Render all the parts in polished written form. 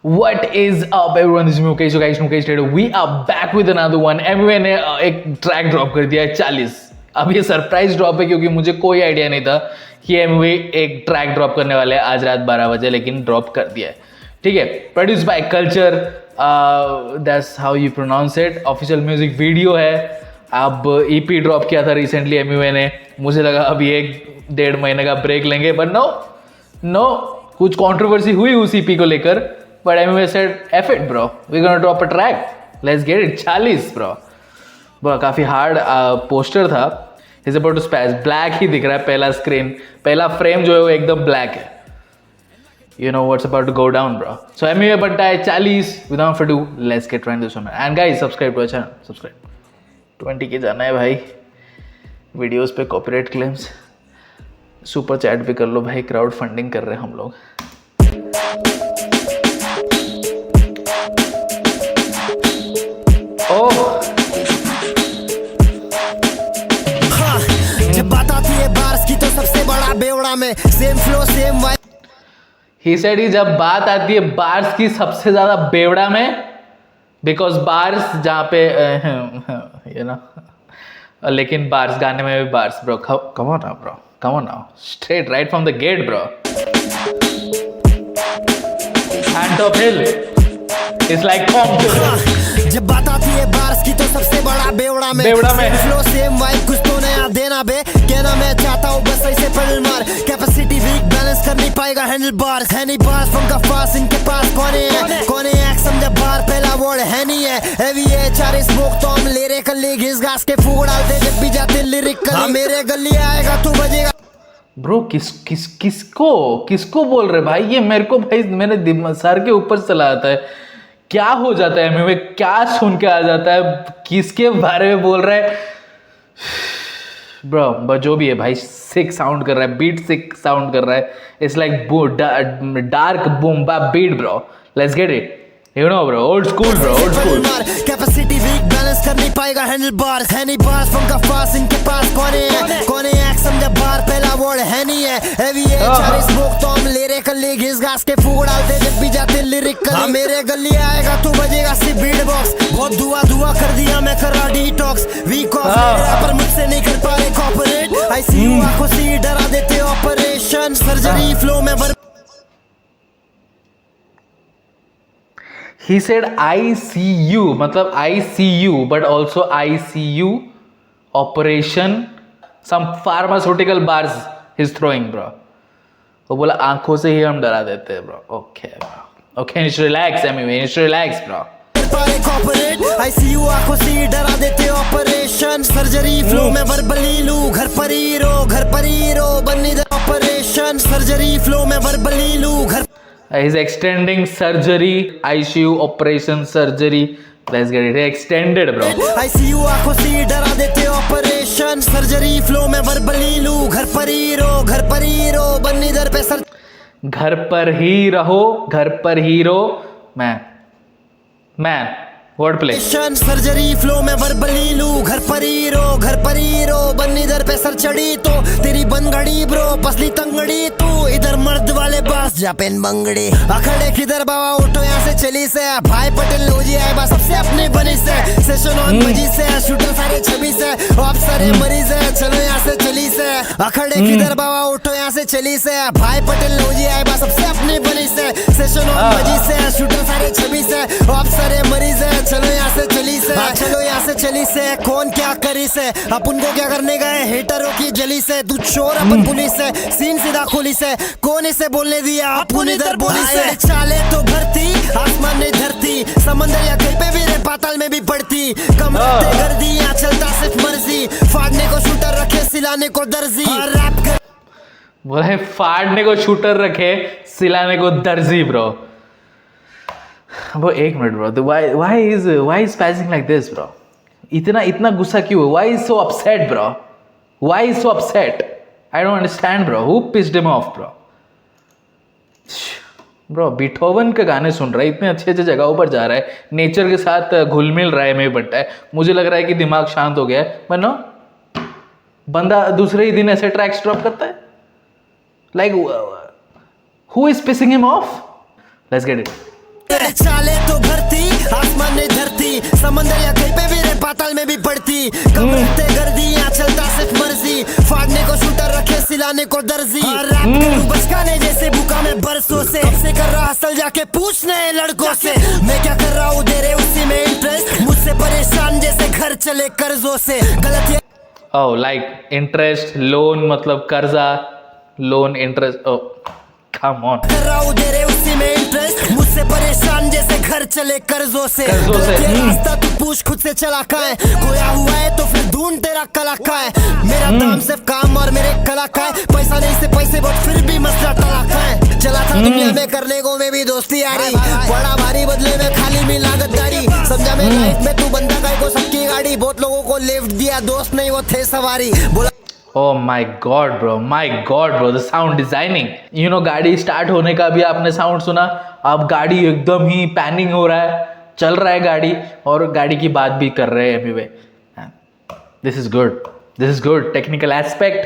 What is up everyone, this is Mukesh. So guys, Mukesh today we are back with another one. MUA ने एक track drop कर दिया है 40. अब ये सरप्राइज ड्रॉप है क्योंकि मुझे कोई आइडिया नहीं था कि MUA एक ट्रैक ड्रॉप करने वाले हैं आज रात 12 बजे, लेकिन ड्रॉप कर दिया है. ठीक है, produce by culture, that's how you pronounce it. Official music video है. अब EP ड्रॉप किया था रिसेंटली MUA ने. मुझे लगा अभी 1-1.5 महीने का ब्रेक लेंगे, बट नो कुछ कंट्रोवर्सी हुई उस EP को लेकर. But MUA said, F it bro, we're gonna drop a track. Let's get it. 40 bro. काफ़ी हार्ड पोस्टर था. He's about to spaz. Black ही दिख रहा है पहला स्क्रीन, पहला फ्रेम जो है वो एकदम ब्लैक है. You know what's about to go down bro. So MUA बनता है 40. Without further ado, let's get right into this one. And guys, subscribe to our channel. Subscribe. 20 के जाना है भाई. वीडियोस पे कॉपीराइट क्लेम्स. सुपर चैट भी कर लो भाई, क्राउड फंडिंग कर रहे हैं हम लोग. जब बात आती है बार्स की तो सबसे बड़ा बेवड़ा में same flow same vibe. He said कि जब बात आती है बार्स की सबसे ज्यादा बेवड़ा में, बिकॉज बार्स जहाँ पे ये ना, लेकिन बार्स गाने में भी bars bro. Come on now bro, come on now, straight right from the gate bro. Hand of hill it's like calm. जब बात आती है बार्स की तो सबसे बड़ा बेवड़ा में फ्लो सेम वाइब, कुछ तो नया देना बे. कहना मैं चाहता हूँ बस ऐसे पेडल मार. कैपेसिटी वीक बैलेंस कर नहीं पाएगा हैंडल बार्स. है नहीं बार्स फ्रॉम का फास्ट, इनके पास कौन है एक्स समझा बार पहला वर्ड है नहीं है. हैवी है 4 स्मोक तो हम ले रे कल्ली घिस घास के फूक डालते जब भी जाते लिरिक. मेरे गली आएगा तू बजेगा ब्रो. किसको बोल रहे भाई ये? मेरे को भाई मेरे सर के ऊपर चला आता है. क्या हो जाता है MUA? क्या सुन के आ जाता है? किसके बारे में बोल रहा है ब्रो? जो भी है भाई, सिक साउंड कर रहा है, बीट सिक साउंड कर रहा है. It's like dark boom ba beat bro. Let's get it. You know bro, old school bro, old school. Capacity weak balance कर नहीं पाएगा हैंडल बार्स. है नहीं बार्स फ्रॉम का फास्ट, इनके पास कौन है एक्स समझा बार पहला वर्ड है नहीं है. हैवी है 4 स्मोक तो हम ले रे कल्ली घिस घास के फूक डालते जब भी जाते लिरिक. मेरे गली आएगा तू बजेगा सिर्फ बीट बॉक्स. बहुत दुआ कर दिया मैं कर रहा डिटॉक्स. वीक ऑफ पर मुझसे नहीं कर पा रहे कॉर्पोरेट. ICU आंखों से डरा देते ऑपरेशन सर्जरी फ्लो में भर. He said ICU, मतलब ICU, but also ICU operation, some pharmaceutical bars he's throwing bro. वो बोला आंखों से ही हम डरा देते हैं bro. Okay bro. Okay, just relax MUA, just relax bro. ICU आंखों से डरा देते ऑपरेशन सर्जरी फ्लो में वर्बली लू. घर पर ही रो बन्नी द ऑपरेशन सर्जरी फ्लो में वर्बली लू. घर He's extending surgery, ICU operation surgery. Let's get it extended bro. ICU आंखों से डरा देते ऑपरेशन सर्जरी फ्लो में वर्बली लू. घर पर ही रो बन्नी दर पे सर. घर पर ही रहो man word play. Surgery flow में वर्बली लू. घर पर ही रो बन्नी दर पे सर चढ़ी तो तेरी बनगड़ी ब्रो. पसली तंगड़ी तू इधर मर्द वाले बास जा पेन बंगड़ी. अखड़े किधर बाबा उठो यहाँ से चली से. भाई पटेल लोजी आए बस सबसे अपनी बनी से. सेशन ऑन बजी से शूटर सारे छवि से. आप सारे मरीज है चलो यहाँ से चली से. अखड़े किधर बाबा उठो यहाँ से चली से. भाई पटेल लोजी आए बस सबसे अपनी बनी से. सेशन ऑन बजी से शूटर सारे छवि से. आप सारे मरीज है चलो यहाँ से चली से. कौन क्या करी से अपन को क्या करने गए हेटरों की जली से. तू चोर अपन पुलिस से सीन सीधा खुली से. कौन इसे बोलने दिया अपन इधर बोली से. चाले तो भरती आसमान नहीं धरती. समंदर या कहीं पे भी रे पाताल में भी पड़ती. कम रखते गर्दी यहाँ चलता सिर्फ मर्जी. फाड़ने को शूटर रखे सिलाने को दर्जी. रैप कर बोला है फाड़ने को शूटर रखे सिलाने को दर्जी ब्रो. वो एक minute bro, why is spazzing like this bro? इतना गुस्सा क्यों? Why is so upset bro? Why is so upset? I don't understand bro. Who pissed him off bro? Bro Beethoven के गाने सुन रहा है, इतने अच्छे अच्छे जगहों पर जा रहा है, नेचर के साथ घुल मिल रहा है में बनता है. मुझे लग रहा है कि दिमाग शांत हो गया है. बनो बंदा दूसरे ही दिन ऐसे ट्रैक्स ड्रॉप करता है. Like, who is pissing him off? Let's get it. तेरे चाले तो भरती आसमान ने धरती समंदर या कहीं पे भी रे पाताल में भी पड़ती कब रखते गर्दी यहाँ चलता सिर्फ मर्जी फाड़ने को शूटर रखे सिलाने को दर्जी रैप करूं बचकाने जैसे भूखा में बरसों से कर रहा हसल जाके पूछ नए लड़कों से मैं क्या कर रहा हूँ दे रहे उसी में इंटरेस्ट मुझसे परेशान जैसे घर चले कर्जों से गलत ये Oh, like interest, loan मतलब कर्जा, loan interest. Oh, come on. कर रहा हूँ दे रहे उसी में इंटरेस्ट मुझसे परेशान जैसे घर चले कर्जों से गलत ये रास्ता तू पूछ खुद से चला का है खोया हुआ है तो फिर ढूंढ तेरा कला का है मेरा काम सिर्फ काम और मेरे कला का है पैसा नहीं से पैसे बहुत फिर भी मसला टला का है चला था दुनिया में करने को मैं भी दोस्ती यारी बड़ा भारी बदले में खाली में लागतदारी समझा मैं लाइफ में तू बंदा का को सबकी गाड़ी बहुत लोगों को लिफ्ट दिया दोस्त नहीं वो थे सवारी बोला Oh my God, bro, the sound designing. You know, गाड़ी स्टार्ट होने का भी आपने साउंड सुना. अब गाड़ी एकदम ही पैनिंग हो रहा है, चल रहा है गाड़ी और गाड़ी की बात भी कर रहे हैं anyway. This is good. Technical aspect.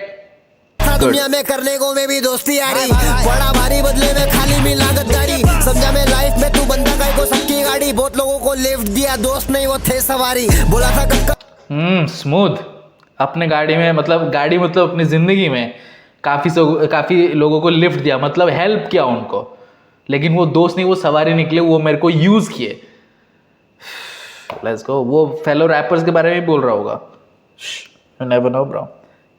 दुनिया में करने को मैं भी दोस्ती यारी बड़ा भारी बदले में खाली में लागतदारी समझा मैं लाइफ में तू बंदा का को सबकी गाड़ी बहुत लोगों को लिफ्ट दिया दोस्त नहीं वो थे सवारी बोला था कब स्मूथ. अपने गाड़ी मतलब अपनी जिंदगी में काफी लोगों को लिफ्ट दिया मतलब हेल्प किया उनको लेकिन वो दोस्त नहीं वो सवारी निकले वो मेरे को यूज किए. Let's go. वो फेलो रैपर्स के बारे में भी बोल रहा होगा. You never know bro,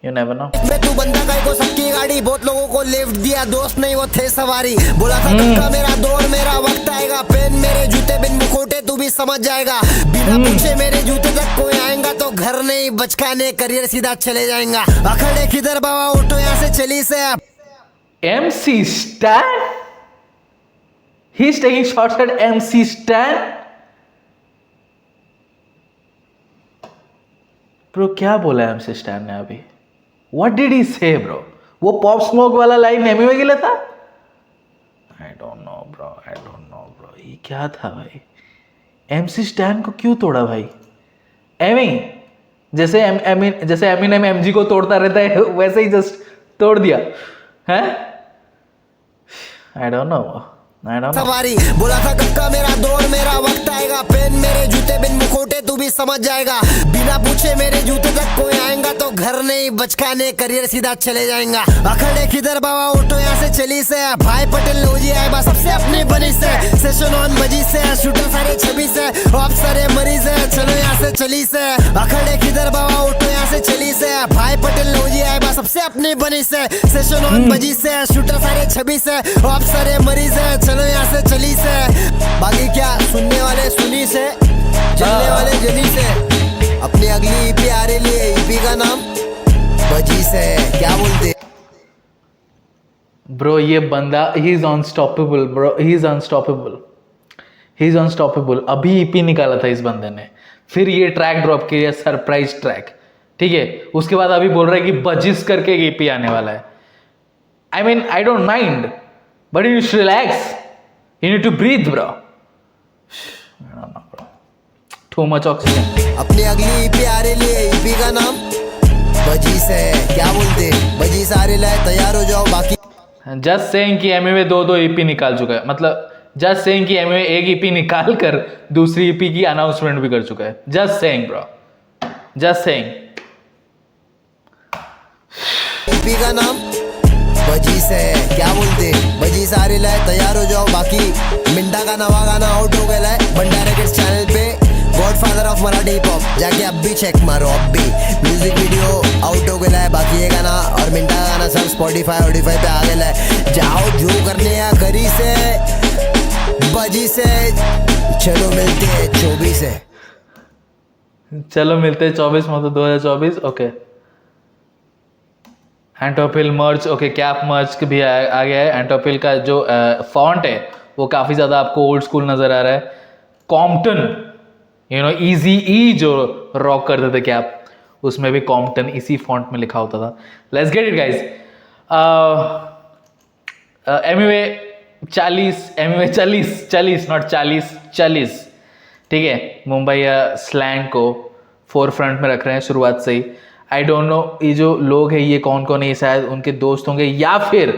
you never know. मैं तू बंदा का को सबकी गाड़ी बहुत लोगों को लिफ्ट दिया दोस्त नहीं वो थे सवारी बोला था कक्का मेरा दौर मेरा वक्त आएगा पेन मेरे जूते बिन मुखोटे तू भी समझ जाएगा बिना पूछे मेरे जूते तक कोई आएगा तो घर नहीं बचकाने करियर सीधा चले जाएगा अखड़े किधर बाबा ऑटो यहाँ से चली से MC Stan? He's taking shots at MC Stan? Bro क्या बोला है MC Stan ने अभी? What did he say, bro? वो पॉप स्मोक वाला लाइन एमिवे के लिए था? I don't know, bro. ये क्या था भाई? MC Stan को क्यों तोड़ा भाई? जैसे एमिनेम MG को तोड़ता रहता है वैसे ही जस्ट तोड़ दिया हैं? I don't know. सवारी बोला था कक्का मेरा दौर मेरा वक्त आएगा पेन मेरे जूते बिन मुखोटे तू भी समझ जाएगा बिना पूछे मेरे जूते तक कोई आएगा तो घर नहीं बचकाने करियर सीधा चले जाएगा अखड़े किधर बाबा ऑटो यहाँ से चली से भाई पटेल लोजी आए बस सबसे अपनी बनी से सेशन ऑन बजी से शूटर सारे छवि से आप सारे मरीज है चलो यहाँ से चली से अखड़े किधर बाबा ऑटो यहाँ से चली से भाई पटेल लोजी आए बस सबसे अपनी बनी से सेशन ऑन बजी से शूटर सारे छवि से आप सारे मरीज है चलो यहाँ से चली से बाकी क्या सुनने वाले सुनी से चलने वाले जनी से अपनी अगली ईपी आ रही है ईपी का नाम बजी से क्या बोलते ब्रो ये बंदा he is unstoppable bro he is unstoppable अभी ईपी निकाला था इस बंदे ने फिर ये ट्रैक ड्रॉप किया सरप्राइज ट्रैक ठीक है उसके बाद अभी बोल रहा है कि बजिस करके ईपी आने वाला है I mean I don't mind but you should relax you need to breathe bro too much oxygen अपनी अगली ईपी आ रही है ईपी का नाम बजी से क्या बोलते बजी से आ रही है तैयार हो जाओ बाकी जस्ट सेइंग कि एमएवे दो ईपी निकाल चुका है मतलब जस्ट सेइंग कि एमएवे एक ईपी निकाल कर दूसरी ईपी की अनाउंसमेंट भी कर चुका है just saying bro just saying EP का नाम बजी से क्या बोलते बजी से आ रही है तैयार हो जाओ बाकी मिंटा का नवा गाना आउट हो गया है भंडारा किड्स चैनल पे godfather of Marathi hip hop जाके अब भी चेक मारो अब भी म्यूजिक वीडियो आउट हो गया है बाकी ये गाना और मिंटा का गाना सब स्पॉटिफाई पे आ गया है जाओ जो करने या करी से बजी से चलो मिलते हैं 24 से चलो मिलते हैं 24 मतलब 2024 ओके एंटोपिल मर्च ओके कैप मर्च भी आ गया है एंटोपिल का जो फॉन्ट है वो काफ़ी ज़्यादा आपको ओल्ड स्कूल नज़र आ रहा है कॉम्पटन यू नो इजी ई जो रॉक करते थे कैप उसमें भी कॉम्पटन इसी फॉन्ट में लिखा होता था let's get it guys Amway 40 not 40 ठीक है मुंबई स्लैंग को फोर फ्रंट में रख रहे हैं शुरुआत से ही आई डोंट नो ये जो लोग हैं ये कौन कौन है शायद उनके दोस्त होंगे या फिर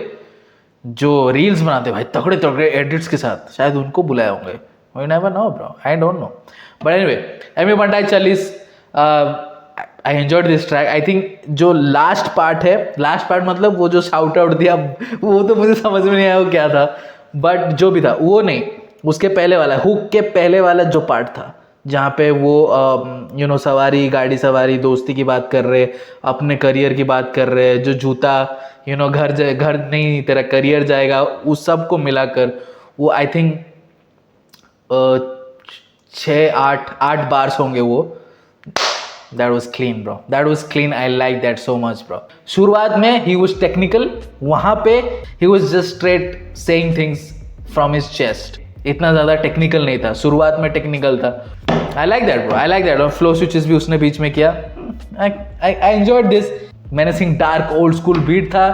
जो रील्स बनाते भाई तगड़े तगड़े एडिट्स के साथ, शायद उनको बुलाए होंगे, we never know bro, I don't know. But anyway, Emiway Bantai 40, I enjoyed this track. I think जो लास्ट पार्ट है, लास्ट पार्ट मतलब वो जो शाउट आउट दिया वो तो मुझे समझ में नहीं आया वो क्या था, बट जो भी था वो नहीं, उसके पहले वाला हुक के पहले वाला जो पार्ट था जहाँ पे वो सवारी, गाड़ी सवारी, दोस्ती की बात कर रहे, अपने करियर की बात कर रहे, जो जूता घर नहीं तेरा करियर जाएगा, उस सब को मिलाकर वो आई थिंक 6-8 बार्स होंगे वो। That was clean bro, that was clean, I like that so much bro। शुरुआत में he was technical, वहाँ पे he was just straight saying things from his chest, इतना ज़्यादा टेक्निकल नहीं था, शुरुआत में टेक्निकल था। I like that bro, I like that। और फ्लो स्विचेस भी उसने बीच में किया, I enjoyed this। मैंने सिंग डार्क ओल्ड स्कूल बीट था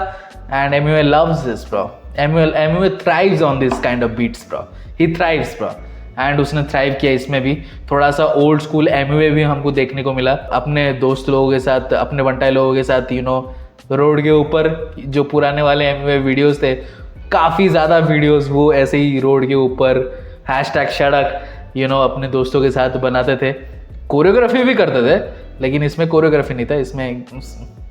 and MUA loves this bro, MUA thrives on this kind of beats bro, he thrives bro। And उसने thrive किया इसमें भी, थोड़ा सा ओल्ड स्कूल MUA भी हमको देखने को मिला अपने दोस्त लोगों के साथ, अपने बंटाई लोगों के साथ, रोड के ऊपर जो पुराने वाले MUA वीडियोस थे, काफ़ी ज़्यादा वीडियोस वो ऐसे ही रोड के ऊपर #सड़क अपने दोस्तों के साथ बनाते थे, कोरियोग्राफी भी करते थे, लेकिन इसमें कोरियोग्राफी नहीं था, इसमें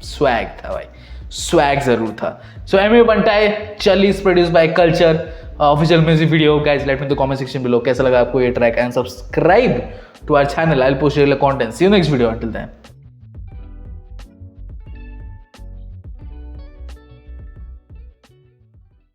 स्वैग था भाई, स्वैग ज़रूर था। So MUA Bantai 40 produce by culture, official music video. Guys let me in the comment section below कैसा लगा आपको ये track, and subscribe to our channel, I will post regular content. See you next video, until then.